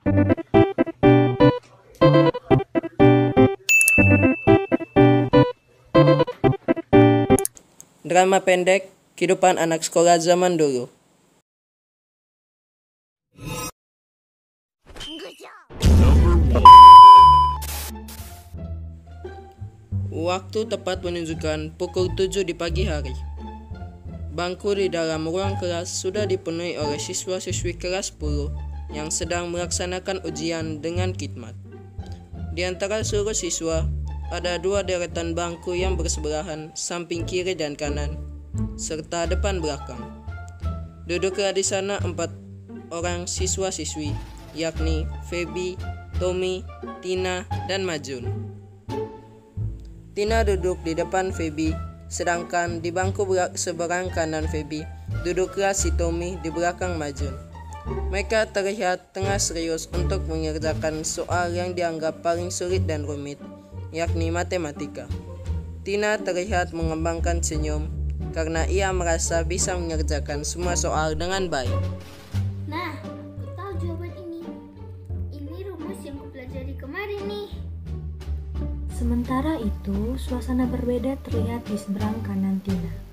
Drama pendek Kehidupan Anak Sekolah Zaman Dulu. Waktu tepat menunjukkan pukul 7 di pagi hari. Bangku di dalam ruang kelas sudah dipenuhi oleh siswa-siswi kelas 10 yang sedang melaksanakan ujian dengan khidmat. Di antara seluruh siswa, ada 2 deretan bangku yang bersebelahan samping kiri dan kanan, serta depan belakang. Duduklah di sana 4 orang siswa-siswi, yakni Feby, Tommy, Tina, dan Majun. Tina duduk di depan Feby, sedangkan di bangku seberang kanan Feby, duduklah si Tommy di belakang Majun. Mereka terlihat tengah serius untuk mengerjakan soal yang dianggap paling sulit dan rumit, yakni matematika. Tina terlihat mengembangkan senyum karena ia merasa bisa mengerjakan semua soal dengan baik. Nah, aku tahu jawaban ini. Ini rumus yang kupelajari kemarin nih. Sementara itu, suasana berbeda terlihat di seberang kanan Tina.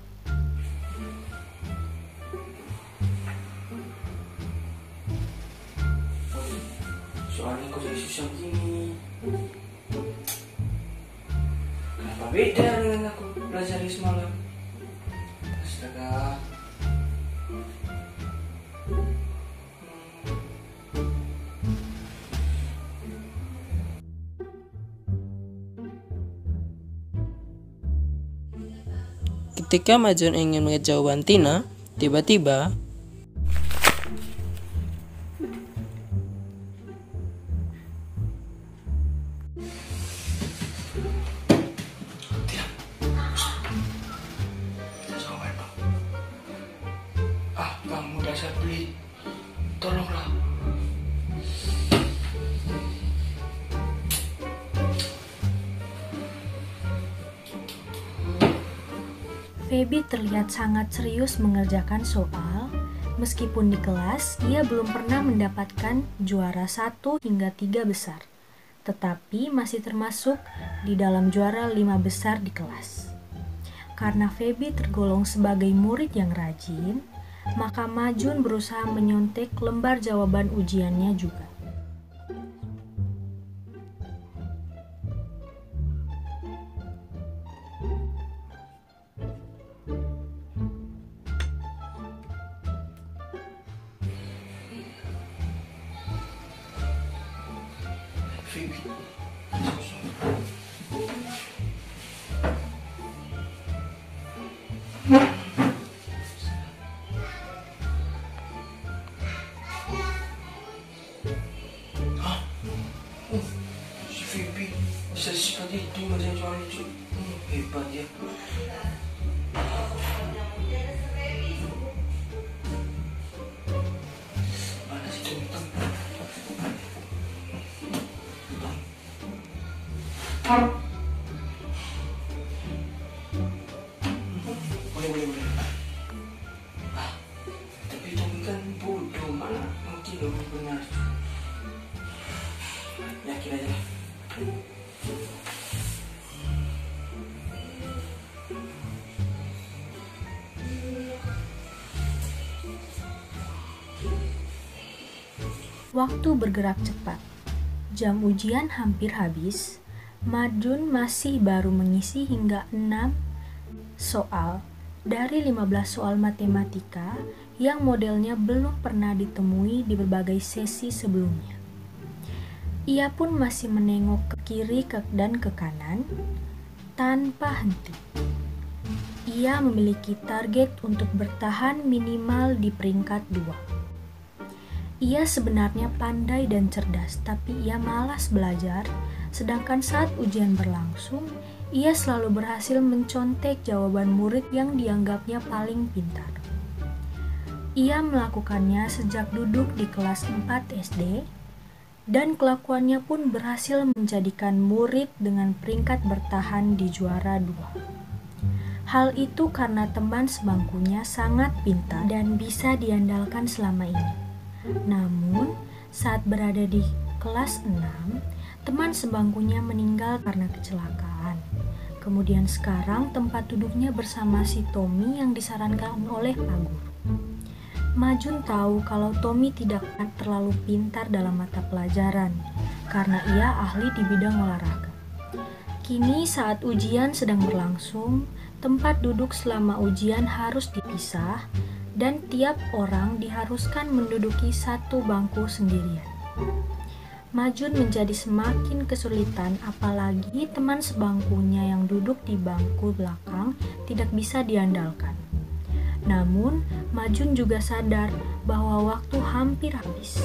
Soalnya kok jadi susah gini? Kenapa beda dengan aku pelajari semalam? Astaga. Ketika Majun ingin melihat jawaban Tina, tiba-tiba Kamu dasar pelit. Tolonglah. Feby terlihat sangat serius mengerjakan soal, meskipun di kelas ia belum pernah mendapatkan juara 1 hingga 3 besar, tetapi masih termasuk di dalam juara 5 besar di kelas. Karena Feby tergolong sebagai murid yang rajin, maka Majun berusaha menyontek lembar jawaban ujiannya juga. Feby. Si Feby bisa sekali itu ngerjain soal itu. Hebat ya. Mana sih Tom? Boleh. Tapi Tommy kan bodoh, mana mungkin dong benar. Yakin aja lah. Waktu bergerak cepat. Jam ujian hampir habis. Majun masih baru mengisi hingga 6 soal dari 15 soal matematika yang modelnya belum pernah ditemui di berbagai sesi sebelumnya. Ia pun masih menengok ke kiri dan ke kanan tanpa henti. Ia memiliki target untuk bertahan minimal di peringkat 2. Ia sebenarnya pandai dan cerdas, tapi ia malas belajar, sedangkan saat ujian berlangsung, ia selalu berhasil mencontek jawaban murid yang dianggapnya paling pintar. Ia melakukannya sejak duduk di kelas 4 SD, dan kelakuannya pun berhasil menjadikan murid dengan peringkat bertahan di juara 2. Hal itu karena teman sebangkunya sangat pintar dan bisa diandalkan selama ini. Namun, Saat berada di kelas 6, teman sebangkunya meninggal karena kecelakaan. Kemudian sekarang tempat duduknya bersama si Tommy yang disarankan oleh Pak Guru. Majun tahu kalau Tommy tidak terlalu pintar dalam mata pelajaran karena ia ahli di bidang olahraga. Kini saat ujian sedang berlangsung, tempat duduk selama ujian harus dipisah dan tiap orang diharuskan menduduki satu bangku sendirian. Majun menjadi semakin kesulitan apalagi teman sebangkunya yang duduk di bangku belakang tidak bisa diandalkan. Namun, Majun juga sadar bahwa waktu hampir habis.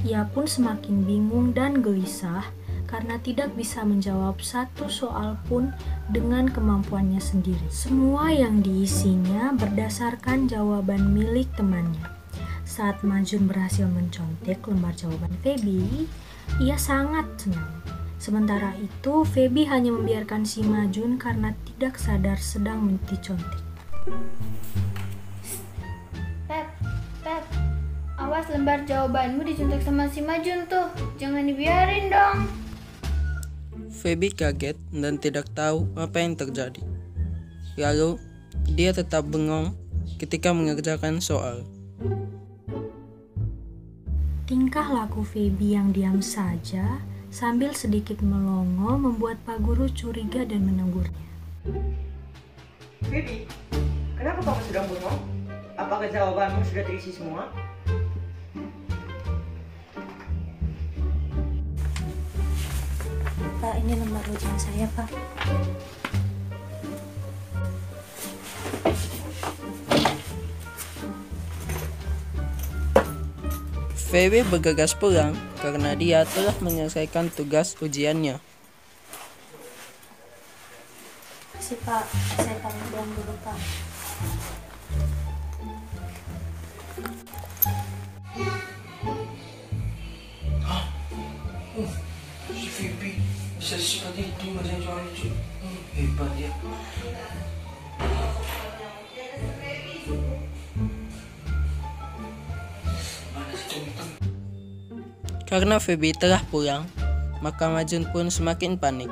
Ia pun semakin bingung dan gelisah karena tidak bisa menjawab satu soal pun dengan kemampuannya sendiri. Semua yang diisinya berdasarkan jawaban milik temannya. Saat Majun berhasil mencontek lembar jawaban Feby, ia sangat senang. Sementara itu, Feby hanya membiarkan si Majun karena tidak sadar sedang dicontek. Pep, awas lembar jawabanmu dicontek sama si Majun tuh. Jangan dibiarin dong. Feby kaget dan tidak tahu apa yang terjadi. Lalu, dia tetap bengong ketika mengerjakan soal. Tingkah laku Feby yang diam saja sambil sedikit melongo membuat Pak Guru curiga dan menegurnya. Feby, kenapa kamu sedang bengong? Apakah jawabanmu sudah terisi semua? Pak, ini lembar ujian saya, Pak. Feby bergegas pulang karena dia telah menyelesaikan tugas ujiannya. Makasih, Pak. Saya pamit pulang dulu, Pak. Si Feby bisa seperti itu mengerjakan soal lucu. Hebat ya. Karena Feby telah pulang, maka Majun pun semakin panik.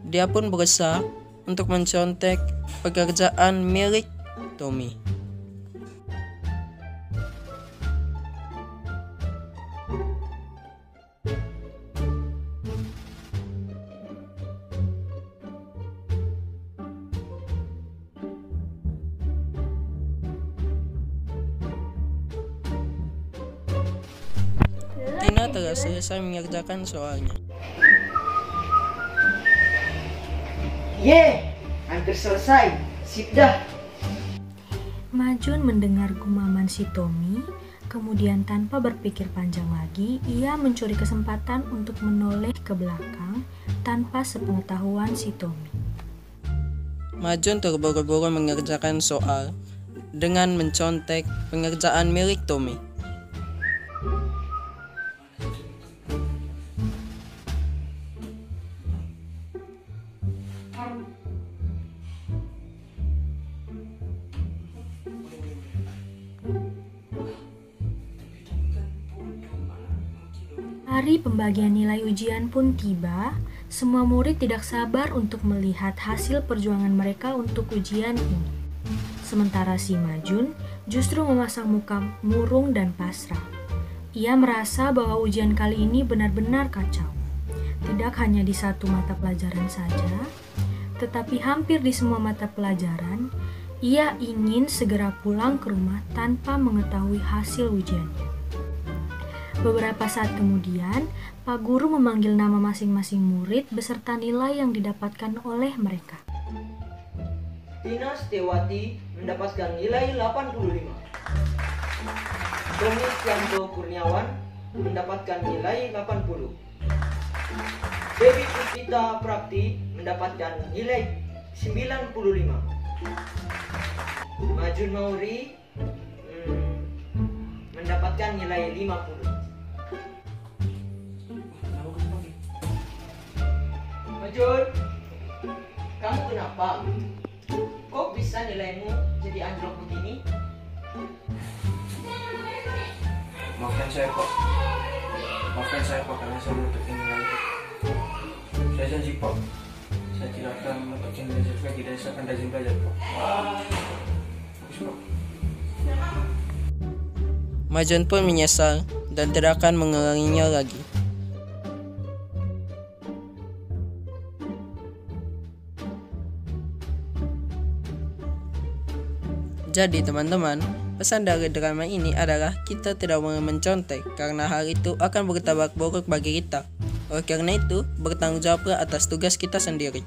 Dia pun berusaha untuk mencontek pekerjaan milik Tommy. Tina telah selesai mengerjakan soalnya. Hampir selesai. Sip dah. Majun mendengar gumaman si Tommy, kemudian tanpa berpikir panjang lagi, ia mencuri kesempatan untuk menoleh ke belakang tanpa sepengetahuan si Tommy. Majun terburu-buru mengerjakan soal dengan mencontek pengerjaan milik Tommy. Hari pembagian nilai ujian pun tiba. Semua murid tidak sabar untuk melihat hasil perjuangan mereka untuk ujian ini. Sementara si Majun justru memasang muka murung dan pasrah. Ia merasa bahwa ujian kali ini benar-benar kacau. Tidak hanya di satu mata pelajaran saja, tetapi hampir di semua mata pelajaran, ia ingin segera pulang ke rumah tanpa mengetahui hasil ujiannya. Beberapa saat kemudian, Pak Guru memanggil nama masing-masing murid beserta nilai yang didapatkan oleh mereka. Tina Setiawati mendapatkan nilai 85. Tommy Tianto Kurniawan mendapatkan nilai 80. Dewi Puspita Prakti mendapatkan nilai 95. Majun Mauri mendapatkan nilai 50. Majun, kamu kenapa? Kok bisa nilaimu jadi anjlok begini? Maafkan saya Pak. Maafkan saya Pak karena saya menuntut ini lagi. Saya janji Pak, saya tidak akan menuntut ini lagi dan saya akan rajin belajar Pak. Bagus Pak. Majun pun menyesal dan tidak akan mengulanginya lagi. Jadi teman-teman, pesan dari drama ini adalah kita tidak boleh mencontek karena hal itu akan berdampak buruk bagi kita. Oleh karena itu, bertanggung jawablah atas tugas kita sendiri.